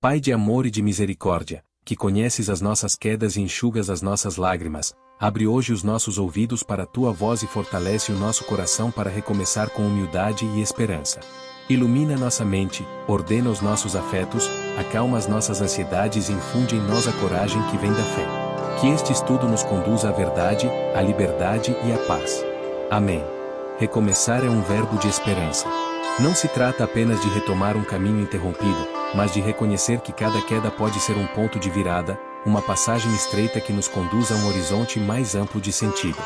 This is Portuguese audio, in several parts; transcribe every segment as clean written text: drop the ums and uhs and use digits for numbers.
Pai de amor e de misericórdia, que conheces as nossas quedas e enxugas as nossas lágrimas, abre hoje os nossos ouvidos para a tua voz e fortalece o nosso coração para recomeçar com humildade e esperança. Ilumina nossa mente, ordena os nossos afetos, acalma as nossas ansiedades e infunde em nós a coragem que vem da fé. Que este estudo nos conduza à verdade, à liberdade e à paz. Amém. Recomeçar é um verbo de esperança. Não se trata apenas de retomar um caminho interrompido, mas de reconhecer que cada queda pode ser um ponto de virada, uma passagem estreita que nos conduz a um horizonte mais amplo de sentido.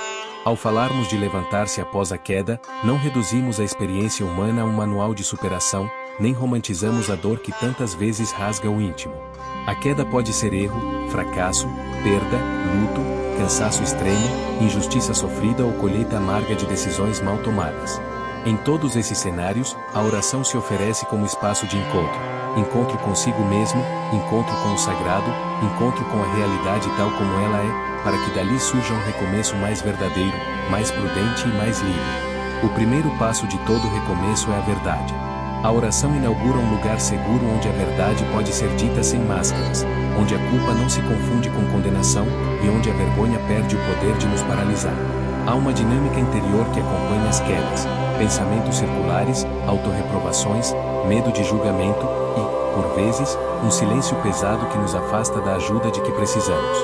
Ao falarmos de levantar-se após a queda, não reduzimos a experiência humana a um manual de superação, nem romantizamos a dor que tantas vezes rasga o íntimo. A queda pode ser erro, fracasso, perda, luto, cansaço extremo, injustiça sofrida ou colheita amarga de decisões mal tomadas. Em todos esses cenários, a oração se oferece como espaço de encontro consigo mesmo, encontro com o sagrado, encontro com a realidade tal como ela é, para que dali surja um recomeço mais verdadeiro, mais prudente e mais livre. O primeiro passo de todo recomeço é a verdade. A oração inaugura um lugar seguro onde a verdade pode ser dita sem máscaras, onde a culpa não se confunde com condenação, e onde a vergonha perde o poder de nos paralisar. Há uma dinâmica interior que acompanha as quedas, pensamentos circulares, autorreprovações, medo de julgamento e, por vezes, um silêncio pesado que nos afasta da ajuda de que precisamos.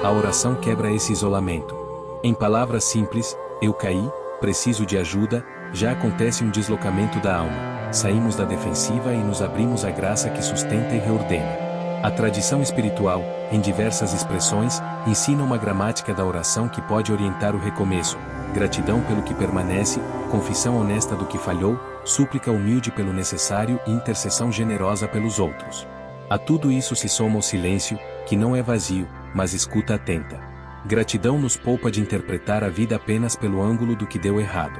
A oração quebra esse isolamento. Em palavras simples, eu caí, preciso de ajuda, já acontece um deslocamento da alma. Saímos da defensiva e nos abrimos à graça que sustenta e reordena. A tradição espiritual, em diversas expressões, ensina uma gramática da oração que pode orientar o recomeço: gratidão pelo que permanece, confissão honesta do que falhou, súplica humilde pelo necessário e intercessão generosa pelos outros. A tudo isso se soma o silêncio, que não é vazio, mas escuta atenta. Gratidão nos poupa de interpretar a vida apenas pelo ângulo do que deu errado.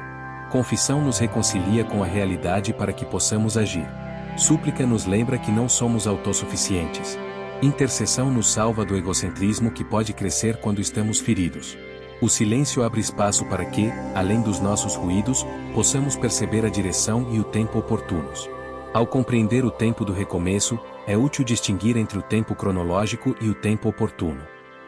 Confissão nos reconcilia com a realidade para que possamos agir. Súplica nos lembra que não somos autossuficientes. Intercessão nos salva do egocentrismo que pode crescer quando estamos feridos. O silêncio abre espaço para que, além dos nossos ruídos, possamos perceber a direção e o tempo oportunos. Ao compreender o tempo do recomeço, é útil distinguir entre o tempo cronológico e o tempo oportuno.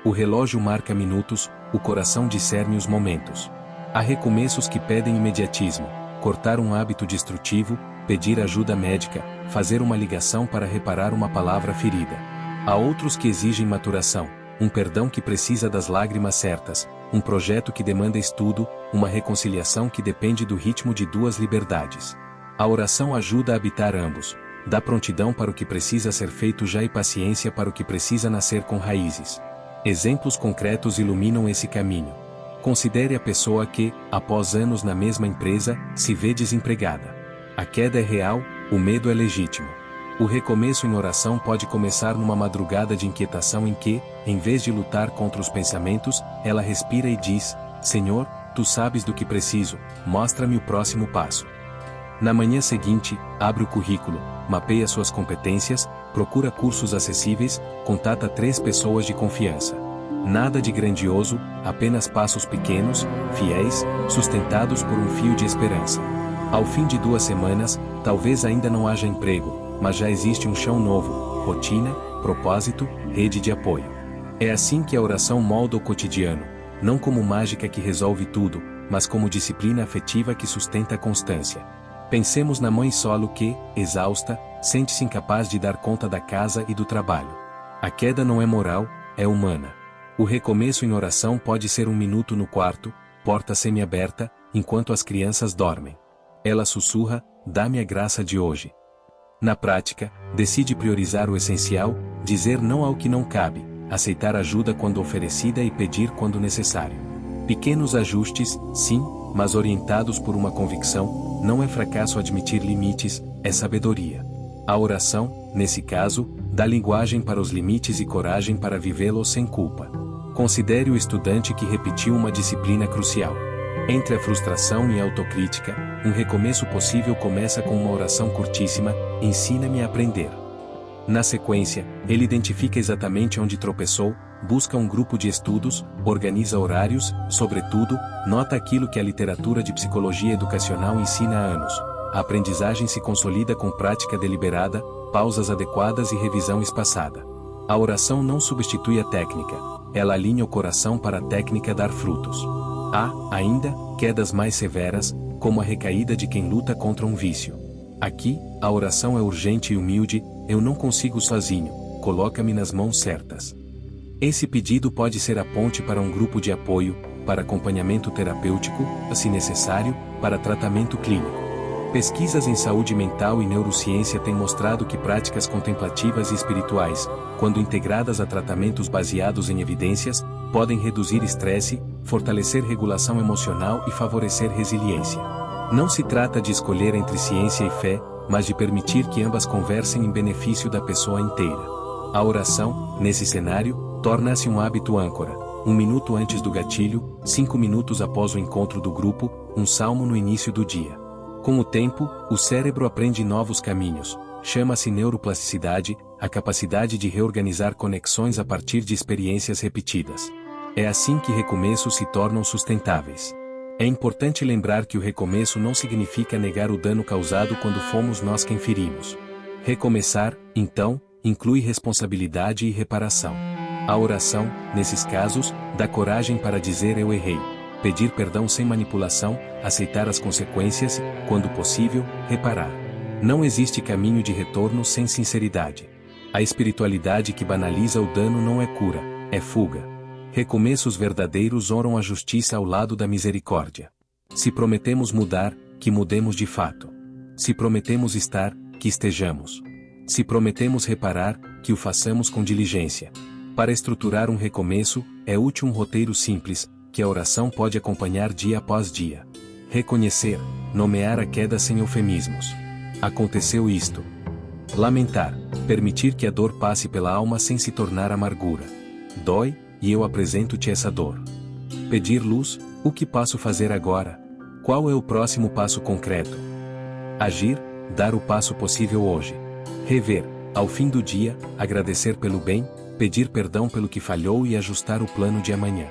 O relógio marca minutos, o coração discerne os momentos. Há recomeços que pedem imediatismo: cortar um hábito destrutivo, pedir ajuda médica, fazer uma ligação para reparar uma palavra ferida. Há outros que exigem maturação: um perdão que precisa das lágrimas certas, um projeto que demanda estudo, uma reconciliação que depende do ritmo de duas liberdades. A oração ajuda a habitar ambos, dá prontidão para o que precisa ser feito já e paciência para o que precisa nascer com raízes. Exemplos concretos iluminam esse caminho. Considere a pessoa que, após anos na mesma empresa, se vê desempregada. A queda é real, o medo é legítimo. O recomeço em oração pode começar numa madrugada de inquietação em que, em vez de lutar contra os pensamentos, ela respira e diz: Senhor, tu sabes do que preciso, mostra-me o próximo passo. Na manhã seguinte, abre o currículo, mapeia suas competências, procura cursos acessíveis, contata 3 pessoas de confiança. Nada de grandioso, apenas passos pequenos, fiéis, sustentados por um fio de esperança. Ao fim de 2 semanas, talvez ainda não haja emprego, mas já existe um chão novo, rotina, propósito, rede de apoio. É assim que a oração molda o cotidiano, não como mágica que resolve tudo, mas como disciplina afetiva que sustenta a constância. Pensemos na mãe solo que, exausta, sente-se incapaz de dar conta da casa e do trabalho. A queda não é moral, é humana. O recomeço em oração pode ser 1 minuto no quarto, porta semiaberta, enquanto as crianças dormem. Ela sussurra: dá-me a graça de hoje. Na prática, decide priorizar o essencial, dizer não ao que não cabe, aceitar ajuda quando oferecida e pedir quando necessário. Pequenos ajustes, sim, mas orientados por uma convicção: não é fracasso admitir limites, é sabedoria. A oração, nesse caso, dá linguagem para os limites e coragem para vivê-los sem culpa. Considere o estudante que repetiu uma disciplina crucial. Entre a frustração e a autocrítica, um recomeço possível começa com uma oração curtíssima: ensina-me a aprender. Na sequência, ele identifica exatamente onde tropeçou, busca um grupo de estudos, organiza horários, sobretudo, nota aquilo que a literatura de psicologia educacional ensina há anos. A aprendizagem se consolida com prática deliberada, pausas adequadas e revisão espaçada. A oração não substitui a técnica, ela alinha o coração para a técnica dar frutos. Há, ainda, quedas mais severas, como a recaída de quem luta contra um vício. Aqui, a oração é urgente e humilde: eu não consigo sozinho, coloca-me nas mãos certas. Esse pedido pode ser a ponte para um grupo de apoio, para acompanhamento terapêutico, se necessário, para tratamento clínico. Pesquisas em saúde mental e neurociência têm mostrado que práticas contemplativas e espirituais, quando integradas a tratamentos baseados em evidências, podem reduzir estresse, fortalecer regulação emocional e favorecer resiliência. Não se trata de escolher entre ciência e fé, mas de permitir que ambas conversem em benefício da pessoa inteira. A oração, nesse cenário, torna-se um hábito âncora: 1 minuto antes do gatilho, 5 minutos após o encontro do grupo, um salmo no início do dia. Com o tempo, o cérebro aprende novos caminhos. Chama-se neuroplasticidade, a capacidade de reorganizar conexões a partir de experiências repetidas. É assim que recomeços se tornam sustentáveis. É importante lembrar que o recomeço não significa negar o dano causado quando fomos nós quem ferimos. Recomeçar, então, inclui responsabilidade e reparação. A oração, nesses casos, dá coragem para dizer eu errei, pedir perdão sem manipulação, aceitar as consequências, quando possível, reparar. Não existe caminho de retorno sem sinceridade. A espiritualidade que banaliza o dano não é cura, é fuga. Recomeços verdadeiros honram a justiça ao lado da misericórdia. Se prometemos mudar, que mudemos de fato. Se prometemos estar, que estejamos. Se prometemos reparar, que o façamos com diligência. Para estruturar um recomeço, é útil um roteiro simples, que a oração pode acompanhar dia após dia. Reconhecer, nomear a queda sem eufemismos. Aconteceu isto. Lamentar, permitir que a dor passe pela alma sem se tornar amargura. Dói, e eu apresento-te essa dor. Pedir luz, o que posso fazer agora? Qual é o próximo passo concreto? Agir, dar o passo possível hoje. Rever, ao fim do dia, agradecer pelo bem, pedir perdão pelo que falhou e ajustar o plano de amanhã.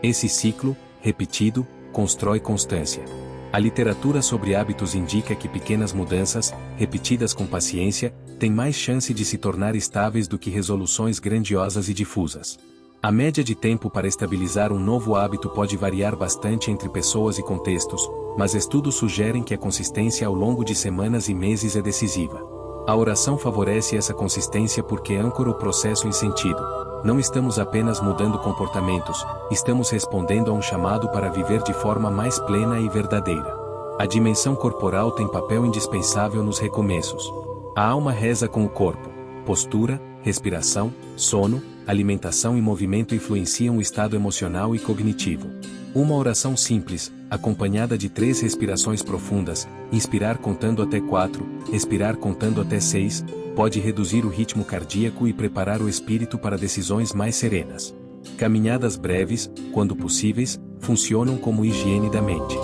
Esse ciclo, repetido, constrói constância. A literatura sobre hábitos indica que pequenas mudanças, repetidas com paciência, têm mais chance de se tornar estáveis do que resoluções grandiosas e difusas. A média de tempo para estabilizar um novo hábito pode variar bastante entre pessoas e contextos, mas estudos sugerem que a consistência ao longo de semanas e meses é decisiva. A oração favorece essa consistência porque âncora o processo em sentido. Não estamos apenas mudando comportamentos, estamos respondendo a um chamado para viver de forma mais plena e verdadeira. A dimensão corporal tem papel indispensável nos recomeços. A alma reza com o corpo. Postura, respiração, sono, alimentação e movimento influenciam o estado emocional e cognitivo. Uma oração simples, acompanhada de 3 respirações profundas, inspirar contando até 4, expirar contando até 6, pode reduzir o ritmo cardíaco e preparar o espírito para decisões mais serenas. Caminhadas breves, quando possíveis, funcionam como higiene da mente.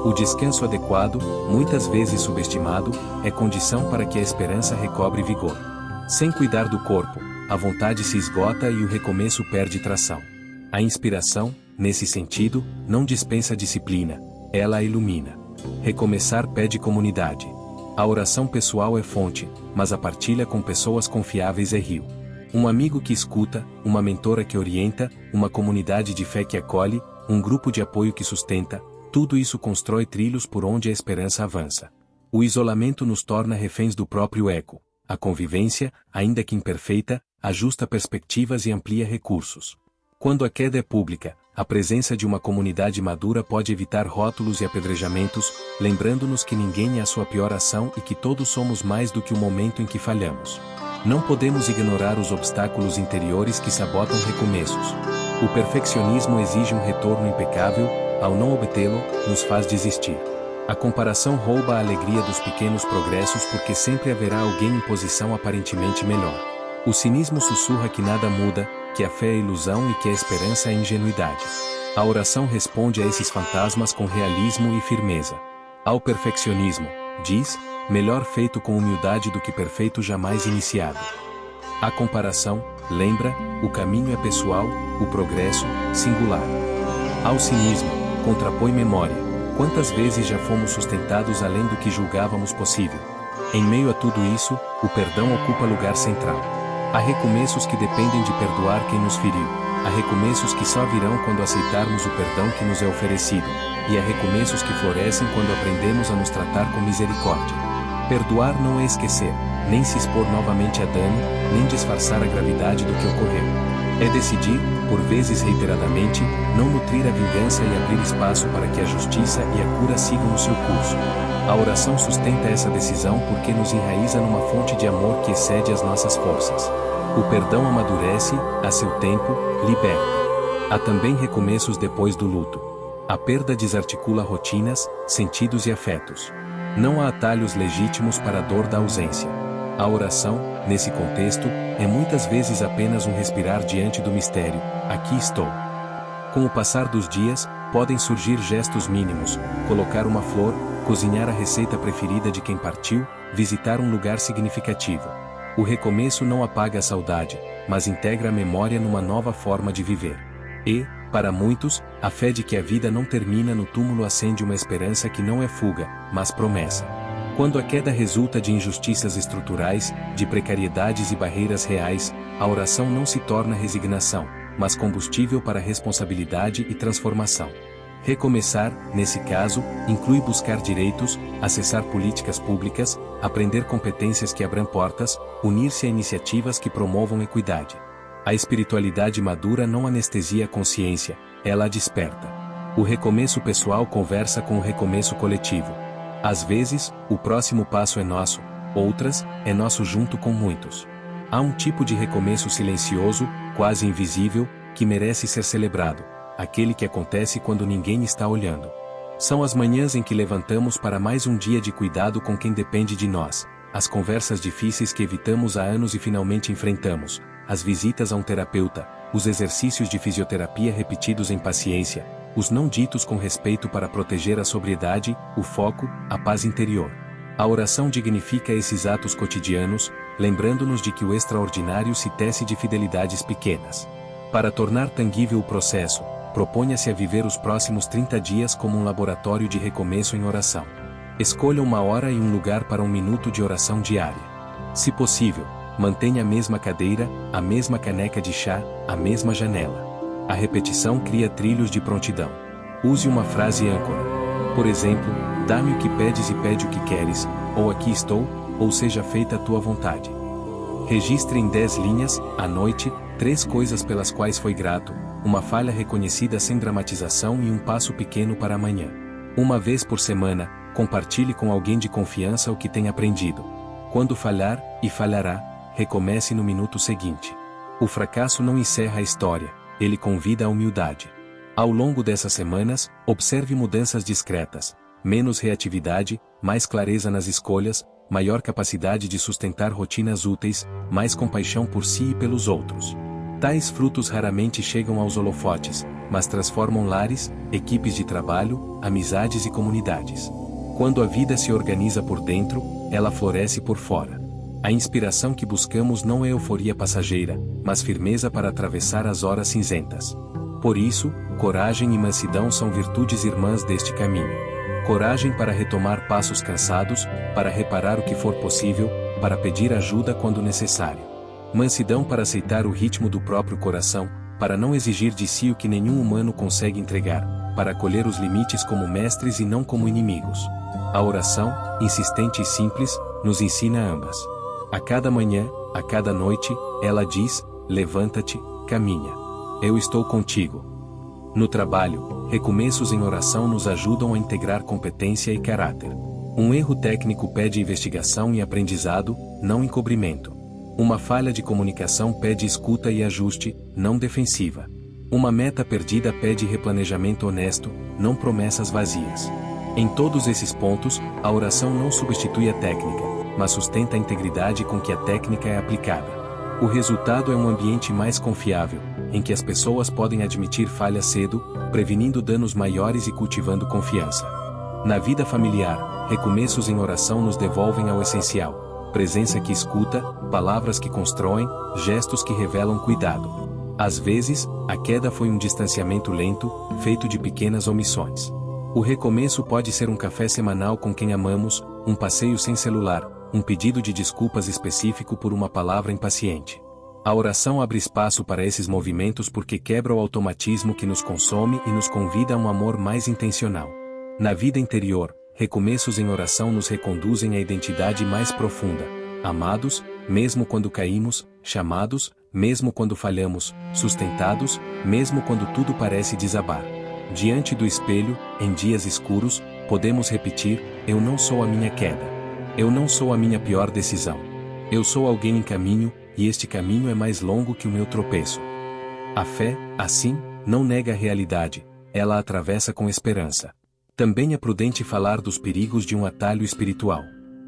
O descanso adequado, muitas vezes subestimado, é condição para que a esperança recobre vigor. Sem cuidar do corpo, a vontade se esgota e o recomeço perde tração. A inspiração, nesse sentido, não dispensa disciplina, ela a ilumina. Recomeçar pede comunidade. A oração pessoal é fonte, mas a partilha com pessoas confiáveis é rio. Um amigo que escuta, uma mentora que orienta, uma comunidade de fé que acolhe, um grupo de apoio que sustenta, tudo isso constrói trilhos por onde a esperança avança. O isolamento nos torna reféns do próprio eco. A convivência, ainda que imperfeita, ajusta perspectivas e amplia recursos. Quando a queda é pública, a presença de uma comunidade madura pode evitar rótulos e apedrejamentos, lembrando-nos que ninguém é a sua pior ação e que todos somos mais do que o momento em que falhamos. Não podemos ignorar os obstáculos interiores que sabotam recomeços. O perfeccionismo exige um retorno impecável, ao não obtê-lo, nos faz desistir. A comparação rouba a alegria dos pequenos progressos porque sempre haverá alguém em posição aparentemente melhor. O cinismo sussurra que nada muda, que a fé é ilusão e que a esperança é ingenuidade. A oração responde a esses fantasmas com realismo e firmeza. Ao perfeccionismo, diz, melhor feito com humildade do que perfeito jamais iniciado. A comparação, lembra, o caminho é pessoal, o progresso, singular. Ao cinismo, contrapõe memória. Quantas vezes já fomos sustentados além do que julgávamos possível? Em meio a tudo isso, o perdão ocupa lugar central. Há recomeços que dependem de perdoar quem nos feriu. Há recomeços que só virão quando aceitarmos o perdão que nos é oferecido. E há recomeços que florescem quando aprendemos a nos tratar com misericórdia. Perdoar não é esquecer, nem se expor novamente a dano, nem disfarçar a gravidade do que ocorreu. É decidir, por vezes reiteradamente, não nutrir a vingança e abrir espaço para que a justiça e a cura sigam o seu curso. A oração sustenta essa decisão porque nos enraiza numa fonte de amor que excede as nossas forças. O perdão amadurece, a seu tempo, liberta. Há também recomeços depois do luto. A perda desarticula rotinas, sentidos e afetos. Não há atalhos legítimos para a dor da ausência. A oração, nesse contexto, é muitas vezes apenas um respirar diante do mistério: aqui estou. Com o passar dos dias, podem surgir gestos mínimos: colocar uma flor, cozinhar a receita preferida de quem partiu, visitar um lugar significativo. O recomeço não apaga a saudade, mas integra a memória numa nova forma de viver. E, para muitos, a fé de que a vida não termina no túmulo acende uma esperança que não é fuga, mas promessa. Quando a queda resulta de injustiças estruturais, de precariedades e barreiras reais, a oração não se torna resignação, mas combustível para responsabilidade e transformação. Recomeçar, nesse caso, inclui buscar direitos, acessar políticas públicas, aprender competências que abram portas, unir-se a iniciativas que promovam equidade. A espiritualidade madura não anestesia a consciência, ela a desperta. O recomeço pessoal conversa com o recomeço coletivo. Às vezes, o próximo passo é nosso, outras, é nosso junto com muitos. Há um tipo de recomeço silencioso, quase invisível, que merece ser celebrado, aquele que acontece quando ninguém está olhando. São as manhãs em que levantamos para mais um dia de cuidado com quem depende de nós, as conversas difíceis que evitamos há anos e finalmente enfrentamos, as visitas a um terapeuta, os exercícios de fisioterapia repetidos em paciência, os não ditos com respeito para proteger a sobriedade, o foco, a paz interior. A oração dignifica esses atos cotidianos, lembrando-nos de que o extraordinário se tece de fidelidades pequenas. Para tornar tangível o processo, proponha-se a viver os próximos 30 dias como um laboratório de recomeço em oração. Escolha uma hora e um lugar para 1 minuto de oração diária. Se possível, mantenha a mesma cadeira, a mesma caneca de chá, a mesma janela. A repetição cria trilhos de prontidão. Use uma frase âncora. Por exemplo, dá-me o que pedes e pede o que queres, ou aqui estou, ou seja feita a tua vontade. Registre em 10 linhas, à noite, 3 coisas pelas quais foi grato, uma falha reconhecida sem dramatização e um passo pequeno para amanhã. Uma vez por semana, compartilhe com alguém de confiança o que tem aprendido. Quando falhar, e falhará, recomece no minuto seguinte. O fracasso não encerra a história, ele convida à humildade. Ao longo dessas semanas, observe mudanças discretas: menos reatividade, mais clareza nas escolhas, maior capacidade de sustentar rotinas úteis, mais compaixão por si e pelos outros. Tais frutos raramente chegam aos holofotes, mas transformam lares, equipes de trabalho, amizades e comunidades. Quando a vida se organiza por dentro, ela floresce por fora. A inspiração que buscamos não é euforia passageira, mas firmeza para atravessar as horas cinzentas. Por isso, coragem e mansidão são virtudes irmãs deste caminho. Coragem para retomar passos cansados, para reparar o que for possível, para pedir ajuda quando necessário. Mansidão para aceitar o ritmo do próprio coração, para não exigir de si o que nenhum humano consegue entregar, para acolher os limites como mestres e não como inimigos. A oração, insistente e simples, nos ensina ambas. A cada manhã, a cada noite, ela diz: levanta-te, caminha. Eu estou contigo. No trabalho, recomeços em oração nos ajudam a integrar competência e caráter. Um erro técnico pede investigação e aprendizado, não encobrimento. Uma falha de comunicação pede escuta e ajuste, não defensiva. Uma meta perdida pede replanejamento honesto, não promessas vazias. Em todos esses pontos, a oração não substitui a técnica, mas sustenta a integridade com que a técnica é aplicada. O resultado é um ambiente mais confiável, em que as pessoas podem admitir falhas cedo, prevenindo danos maiores e cultivando confiança. Na vida familiar, recomeços em oração nos devolvem ao essencial: presença que escuta, palavras que constroem, gestos que revelam cuidado. Às vezes, a queda foi um distanciamento lento, feito de pequenas omissões. O recomeço pode ser um café semanal com quem amamos, um passeio sem celular, um pedido de desculpas específico por uma palavra impaciente. A oração abre espaço para esses movimentos porque quebra o automatismo que nos consome e nos convida a um amor mais intencional. Na vida interior, recomeços em oração nos reconduzem à identidade mais profunda. Amados, mesmo quando caímos, chamados, mesmo quando falhamos, sustentados, mesmo quando tudo parece desabar. Diante do espelho, em dias escuros, podemos repetir: eu não sou a minha queda. Eu não sou a minha pior decisão. Eu sou alguém em caminho, e este caminho é mais longo que o meu tropeço. A fé, assim, não nega a realidade, ela a atravessa com esperança. Também é prudente falar dos perigos de um atalho espiritual.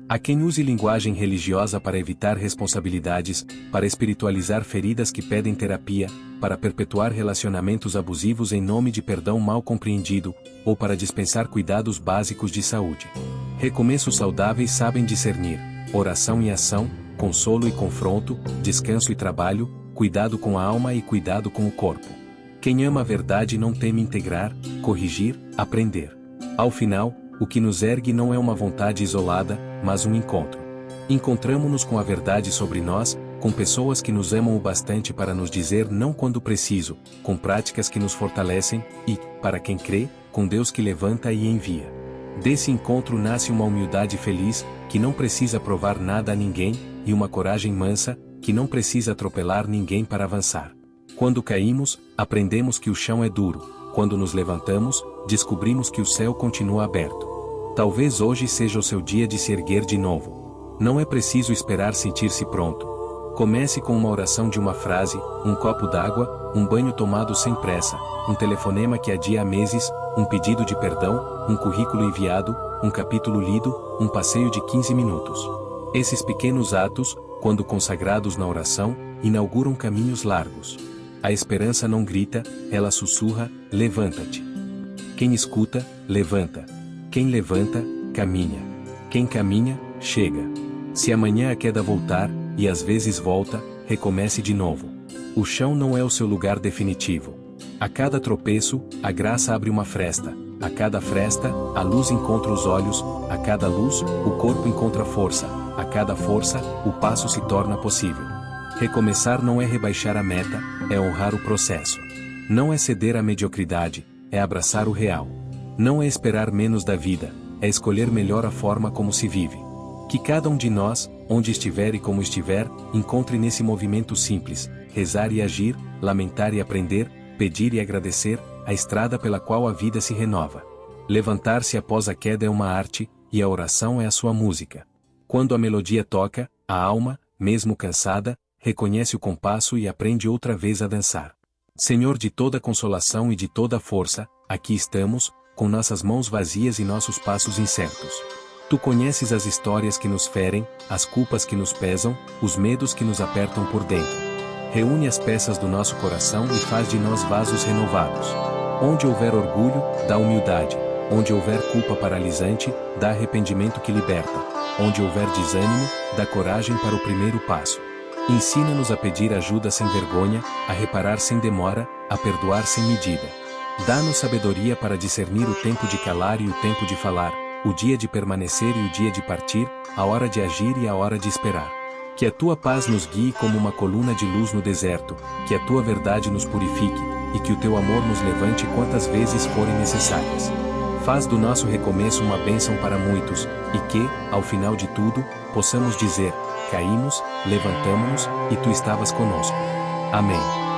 Há quem use linguagem religiosa para evitar responsabilidades, para espiritualizar feridas que pedem terapia, para perpetuar relacionamentos abusivos em nome de perdão mal compreendido, ou para dispensar cuidados básicos de saúde. Recomeços saudáveis sabem discernir oração e ação, consolo e confronto, descanso e trabalho, cuidado com a alma e cuidado com o corpo. Quem ama a verdade não teme integrar, corrigir, aprender. Ao final, o que nos ergue não é uma vontade isolada, mas um encontro. Encontramo-nos com a verdade sobre nós, com pessoas que nos amam o bastante para nos dizer não quando preciso, com práticas que nos fortalecem, e, para quem crê, com Deus que levanta e envia. Desse encontro nasce uma humildade feliz, que não precisa provar nada a ninguém, e uma coragem mansa, que não precisa atropelar ninguém para avançar. Quando caímos, aprendemos que o chão é duro. Quando nos levantamos, descobrimos que o céu continua aberto. Talvez hoje seja o seu dia de se erguer de novo. Não é preciso esperar sentir-se pronto. Comece com uma oração de uma frase, um copo d'água, um banho tomado sem pressa, um telefonema que adia há meses, um pedido de perdão, um currículo enviado, um capítulo lido, um passeio de 15 minutos. Esses pequenos atos, quando consagrados na oração, inauguram caminhos largos. A esperança não grita, ela sussurra: levanta-te. Quem escuta, levanta. Quem levanta, caminha. Quem caminha, chega. Se amanhã a queda voltar, e às vezes volta, recomece de novo. O chão não é o seu lugar definitivo. A cada tropeço, a graça abre uma fresta. A cada fresta, a luz encontra os olhos. A cada luz, o corpo encontra força. A cada força, o passo se torna possível. Recomeçar não é rebaixar a meta, é honrar o processo. Não é ceder à mediocridade, é abraçar o real. Não é esperar menos da vida, é escolher melhor a forma como se vive. Que cada um de nós, onde estiver e como estiver, encontre nesse movimento simples, rezar e agir, lamentar e aprender, pedir e agradecer, a estrada pela qual a vida se renova. Levantar-se após a queda é uma arte, e a oração é a sua música. Quando a melodia toca, a alma, mesmo cansada, reconhece o compasso e aprende outra vez a dançar. Senhor de toda consolação e de toda força, aqui estamos, com nossas mãos vazias e nossos passos incertos. Tu conheces as histórias que nos ferem, as culpas que nos pesam, os medos que nos apertam por dentro. Reúne as peças do nosso coração e faz de nós vasos renovados. Onde houver orgulho, dá humildade. Onde houver culpa paralisante, dá arrependimento que liberta. Onde houver desânimo, dá coragem para o primeiro passo. Ensina-nos a pedir ajuda sem vergonha, a reparar sem demora, a perdoar sem medida. Dá-nos sabedoria para discernir o tempo de calar e o tempo de falar, o dia de permanecer e o dia de partir, a hora de agir e a hora de esperar. Que a tua paz nos guie como uma coluna de luz no deserto, que a tua verdade nos purifique, e que o teu amor nos levante quantas vezes forem necessárias. Faz do nosso recomeço uma bênção para muitos, e que, ao final de tudo, possamos dizer: caímos, levantamo-nos, e tu estavas conosco. Amém.